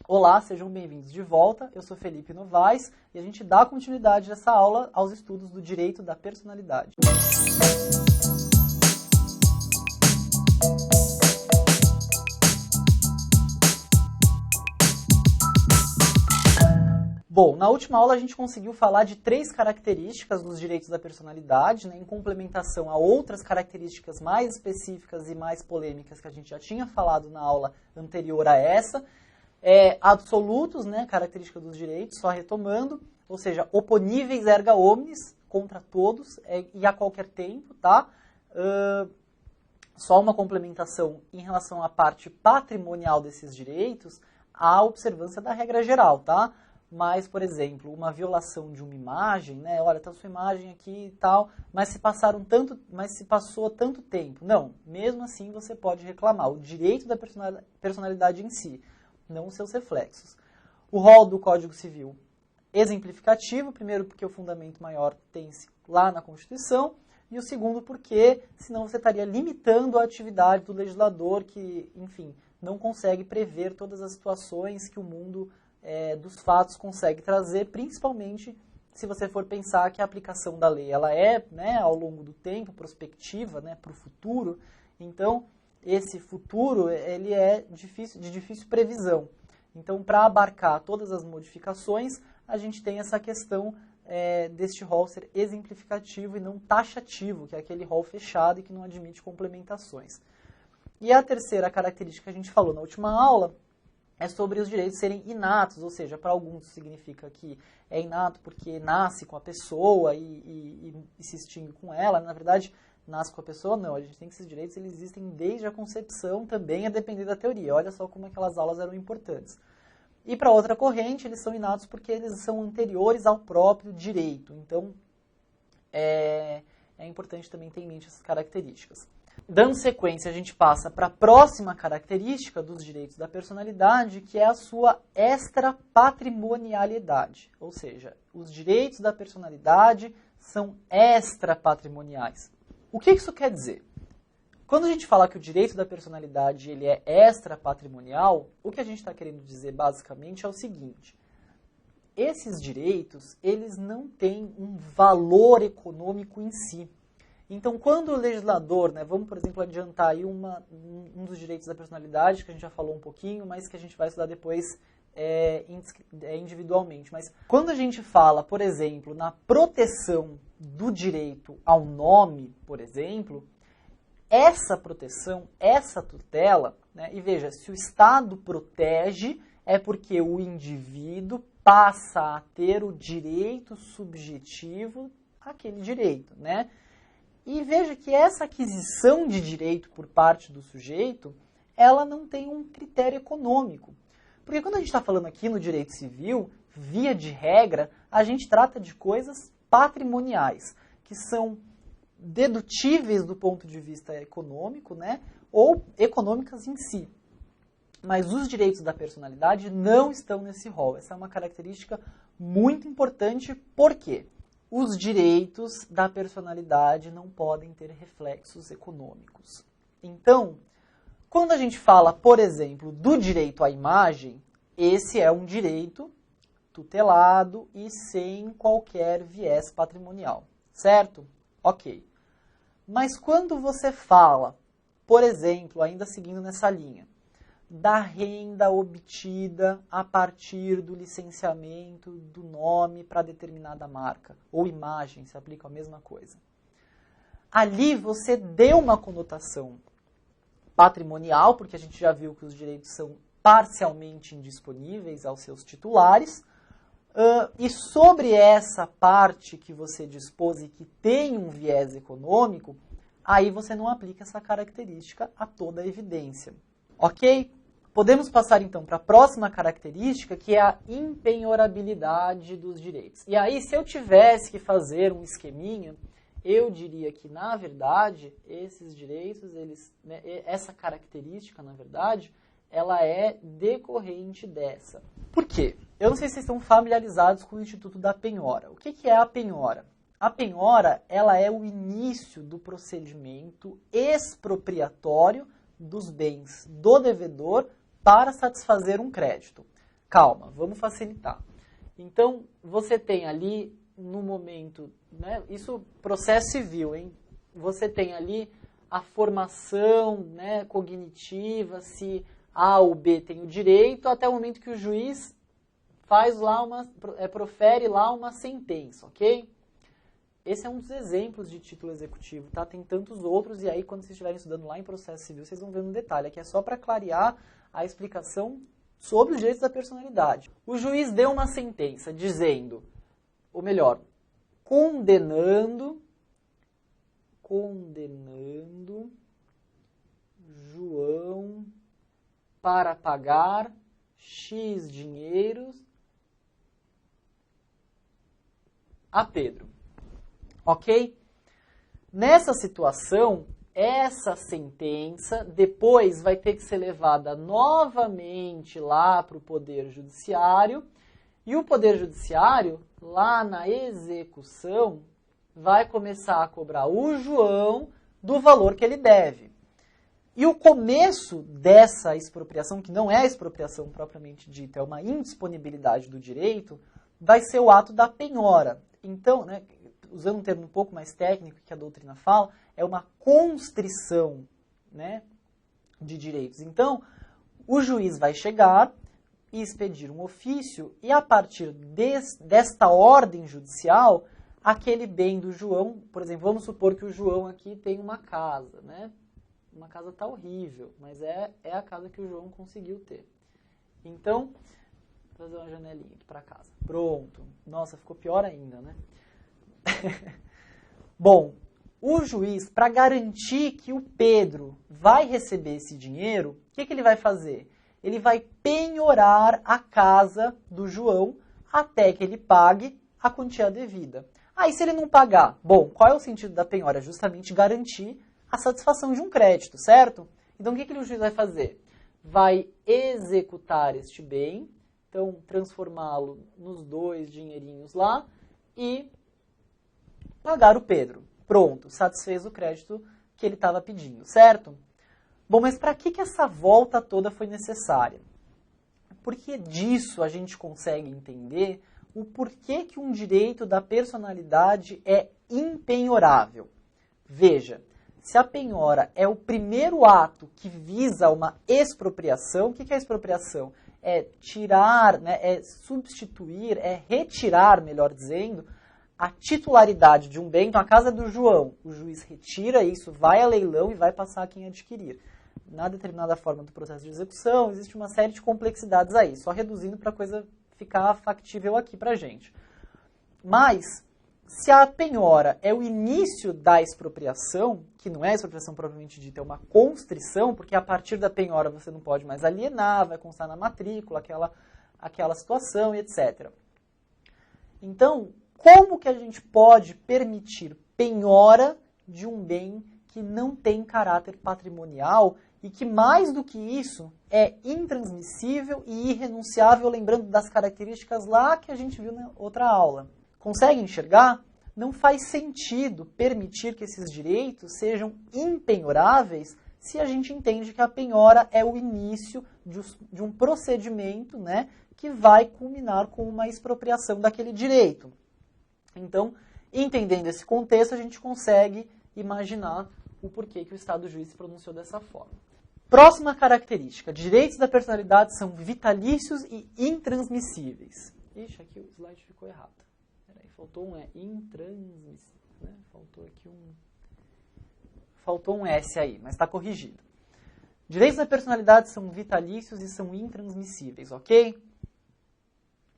Olá, sejam bem-vindos de volta. Eu sou Felipe Novaes e a gente dá continuidade nessa aula aos estudos do direito da personalidade. Bom, na última aula a gente conseguiu falar de 3 características dos direitos da personalidade, né, em complementação a outras características mais específicas e mais polêmicas que a gente já tinha falado na aula anterior a essa. Absolutos, né, característica dos direitos, só retomando, ou seja, oponíveis erga omnes, contra todos e a qualquer tempo, tá? Só uma complementação em relação à parte patrimonial desses direitos, a observância da regra geral, tá? Mas, por exemplo, uma violação de uma imagem, né? Olha, tá sua imagem aqui e tal, mas se passou tanto tempo. Não, mesmo assim você pode reclamar o direito da personalidade em si, não os seus reflexos. O rol do Código Civil exemplificativo, primeiro porque o fundamento maior tem-se lá na Constituição, e o segundo porque, senão você estaria limitando a atividade do legislador que, enfim, não consegue prever todas as situações que o mundo dos fatos consegue trazer, principalmente se você for pensar que a aplicação da lei ela é, né, ao longo do tempo, prospectiva, né, para o futuro. Então, esse futuro ele é de difícil previsão. Então, para abarcar todas as modificações, a gente tem essa questão deste rol ser exemplificativo e não taxativo, que é aquele rol fechado e que não admite complementações. E a terceira característica que a gente falou na última aula é sobre os direitos serem inatos, ou seja, para alguns significa que é inato porque nasce com a pessoa e se extingue com ela. Na verdade, nasce com a pessoa, não. A gente tem que esses direitos eles existem desde a concepção, também a depender da teoria. Olha só como aquelas aulas eram importantes. E para outra corrente, eles são inatos porque eles são anteriores ao próprio direito. Então, é importante também ter em mente essas características. Dando sequência, a gente passa para a próxima característica dos direitos da personalidade, que é a sua extrapatrimonialidade. Ou seja, os direitos da personalidade são extrapatrimoniais. O que isso quer dizer? Quando a gente fala que o direito da personalidade ele é extrapatrimonial, o que a gente está querendo dizer basicamente é o seguinte: esses direitos eles não têm um valor econômico em si. Então, quando o legislador, né, vamos, por exemplo, adiantar aí um dos direitos da personalidade, que a gente já falou um pouquinho, mas que a gente vai estudar depois individualmente. Mas quando a gente fala, por exemplo, na proteção do direito ao nome, por exemplo, essa proteção, essa tutela, né, e veja, se o Estado protege, é porque o indivíduo passa a ter o direito subjetivo àquele direito, né? E veja que essa aquisição de direito por parte do sujeito, ela não tem um critério econômico. Porque quando a gente está falando aqui no direito civil, via de regra, a gente trata de coisas patrimoniais, que são dedutíveis do ponto de vista econômico, né, ou econômicas em si. Mas os direitos da personalidade não estão nesse rol. Essa é uma característica muito importante, por quê? Os direitos da personalidade não podem ter reflexos econômicos. Então, quando a gente fala, por exemplo, do direito à imagem, esse é um direito tutelado e sem qualquer viés patrimonial, certo? Ok. Mas quando você fala, por exemplo, ainda seguindo nessa linha, da renda obtida a partir do licenciamento do nome para determinada marca, ou imagem, se aplica a mesma coisa. Ali você deu uma conotação patrimonial, porque a gente já viu que os direitos são parcialmente indisponíveis aos seus titulares, e sobre essa parte que você dispôs e que tem um viés econômico, aí você não aplica essa característica a toda a evidência. Ok? Podemos passar então para a próxima característica, que é a impenhorabilidade dos direitos. E aí, se eu tivesse que fazer um esqueminha, eu diria que, na verdade, esses direitos, essa característica, na verdade, ela é decorrente dessa. Por quê? Eu não sei se vocês estão familiarizados com o Instituto da Penhora. O que é a penhora? A penhora, ela é o início do procedimento expropriatório dos bens do devedor para satisfazer um crédito. Calma, vamos facilitar. Então, você tem ali, no momento, né, isso processo civil, hein? Você tem ali a formação, né, cognitiva, se A ou B tem o direito, até o momento que o juiz faz lá profere lá uma sentença, ok? Esse é um dos exemplos de título executivo, tá? Tem tantos outros, e aí quando vocês estiverem estudando lá em processo civil, vocês vão ver no detalhe. Aqui é só para clarear a explicação sobre os direitos da personalidade. O juiz deu uma sentença dizendo, ou melhor, condenando João para pagar X dinheiros a Pedro. Ok? Nessa situação, essa sentença depois vai ter que ser levada novamente lá para o Poder Judiciário, e o Poder Judiciário, lá na execução, vai começar a cobrar o João do valor que ele deve. E o começo dessa expropriação, que não é a expropriação propriamente dita, é uma indisponibilidade do direito, vai ser o ato da penhora. Então, né, usando um termo um pouco mais técnico que a doutrina fala, é uma constrição, né, de direitos. Então, o juiz vai chegar e expedir um ofício, e a partir desta ordem judicial, aquele bem do João, por exemplo, vamos supor que o João aqui tem uma casa, né? Uma casa tá horrível, mas é a casa que o João conseguiu ter. Então, vou fazer uma janelinha aqui para casa. Pronto. Nossa, ficou pior ainda, né? Bom, o juiz, para garantir que o Pedro vai receber esse dinheiro, o que ele vai fazer? Ele vai penhorar a casa do João até que ele pague a quantia devida. Aí, se ele não pagar, bom, qual é o sentido da penhora? Justamente garantir a satisfação de um crédito, certo? Então, o que o juiz vai fazer? Vai executar este bem, então transformá-lo nos 2 dinheirinhos lá e pagar o Pedro. Pronto, satisfez o crédito que ele estava pedindo, certo? Bom, mas para que essa volta toda foi necessária? Porque disso a gente consegue entender o porquê que um direito da personalidade é impenhorável. Veja, se a penhora é o primeiro ato que visa uma expropriação, o que é expropriação? É tirar, né, é substituir, é retirar, melhor dizendo, a titularidade de um bem. Então, a casa é do João, o juiz retira isso, vai a leilão e vai passar a quem adquirir. Na determinada forma do processo de execução, existe uma série de complexidades aí, só reduzindo para a coisa ficar factível aqui para a gente. Mas, se a penhora é o início da expropriação, que não é expropriação propriamente dita, é uma constrição, porque a partir da penhora você não pode mais alienar, vai constar na matrícula, aquela situação e etc. Então, como que a gente pode permitir penhora de um bem que não tem caráter patrimonial e que, mais do que isso, é intransmissível e irrenunciável, lembrando das características lá que a gente viu na outra aula? Consegue enxergar? Não faz sentido permitir que esses direitos sejam impenhoráveis se a gente entende que a penhora é o início de um procedimento, né, que vai culminar com uma expropriação daquele direito. Então, entendendo esse contexto, a gente consegue imaginar o porquê que o Estado juiz se pronunciou dessa forma. Próxima característica. Direitos da personalidade são vitalícios e intransmissíveis. Ixi, aqui o slide ficou errado. Peraí, faltou um intransmissível, né? Faltou um S aí, mas está corrigido. Direitos da personalidade são vitalícios e são intransmissíveis, ok?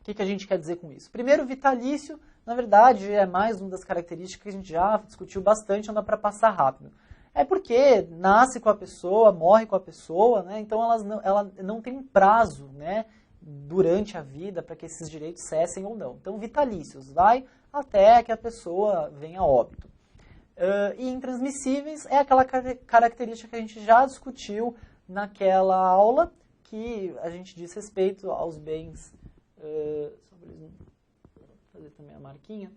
O que a gente quer dizer com isso? Primeiro, vitalício, na verdade, é mais uma das características que a gente já discutiu bastante, anda para passar rápido. É porque nasce com a pessoa, morre com a pessoa, né? Então ela não tem um prazo, né, durante a vida para que esses direitos cessem ou não. Então, vitalícios, vai até que a pessoa venha a óbito. E intransmissíveis é aquela característica que a gente já discutiu naquela aula, que a gente diz respeito aos bens, vou fazer também a marquinha,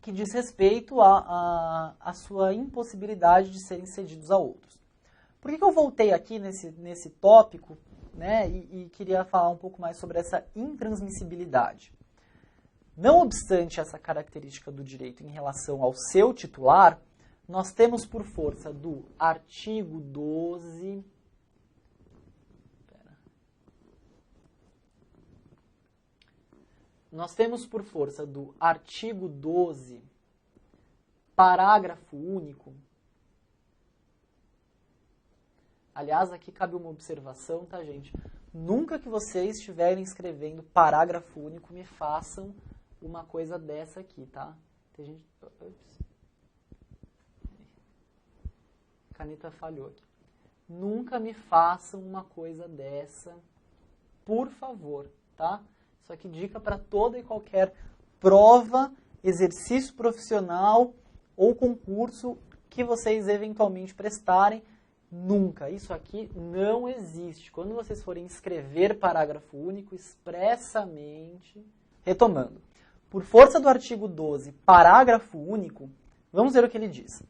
que diz respeito à sua impossibilidade de serem cedidos a outros. Por que eu voltei aqui nesse tópico né, e queria falar um pouco mais sobre essa intransmissibilidade. Não obstante essa característica do direito em relação ao seu titular, nós temos por força do artigo 12... Nós temos por força do artigo 12, parágrafo único. Aliás, aqui cabe uma observação, tá, gente? Nunca que vocês estiverem escrevendo parágrafo único, me façam uma coisa dessa aqui, tá? Tem gente... Ups. A caneta falhou aqui. Nunca me façam uma coisa dessa, por favor, tá? Isso aqui dica para toda e qualquer prova, exercício profissional ou concurso que vocês eventualmente prestarem. Nunca. Isso aqui não existe. Quando vocês forem escrever parágrafo único, expressamente... Retomando. Por força do artigo 12, parágrafo único, vamos ver o que ele diz.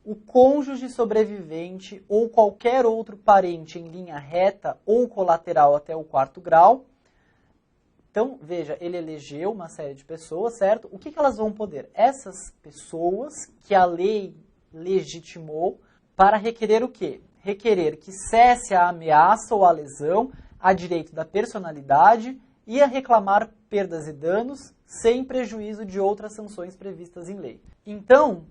O cônjuge sobrevivente ou qualquer outro parente em linha reta ou colateral até o 4º grau. Então, veja, ele elegeu uma série de pessoas, certo? O que elas vão poder? Essas pessoas que a lei legitimou para requerer o quê? Requerer que cesse a ameaça ou a lesão a direito da personalidade e a reclamar perdas e danos sem prejuízo de outras sanções previstas em lei. Então,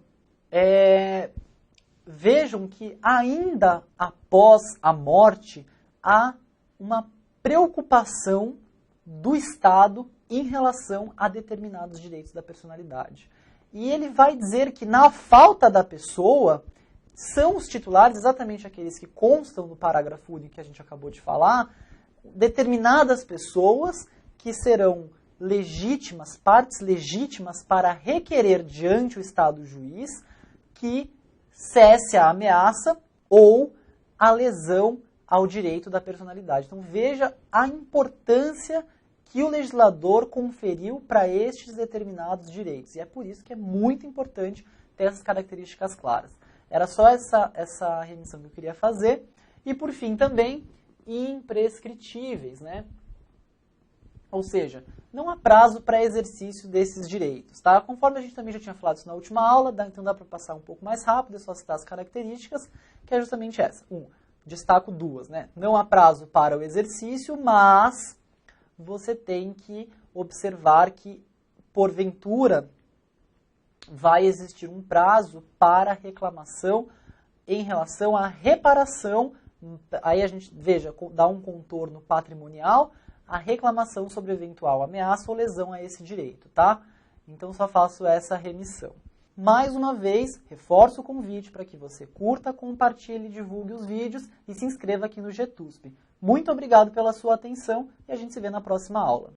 vejam que ainda após a morte há uma preocupação do Estado em relação a determinados direitos da personalidade. E ele vai dizer que na falta da pessoa, são os titulares, exatamente aqueles que constam no parágrafo único que a gente acabou de falar, determinadas pessoas que serão legítimas, partes legítimas para requerer diante o Estado juiz que cesse a ameaça ou a lesão ao direito da personalidade. Então veja a importância que o legislador conferiu para estes determinados direitos. E é por isso que é muito importante ter essas características claras. Era só essa remissão que eu queria fazer. E por fim também, imprescritíveis, né? Ou seja, não há prazo para exercício desses direitos, tá? Conforme a gente também já tinha falado isso na última aula, então dá para passar um pouco mais rápido, é só citar as características, que é justamente essa. Destaco duas, né? Não há prazo para o exercício, mas você tem que observar que, porventura, vai existir um prazo para reclamação em relação à reparação. Aí a gente, veja, dá um contorno patrimonial, a reclamação sobre eventual ameaça ou lesão a esse direito, tá? Então só faço essa remissão. Mais uma vez, reforço o convite para que você curta, compartilhe, divulgue os vídeos e se inscreva aqui no GTUSP. Muito obrigado pela sua atenção e a gente se vê na próxima aula.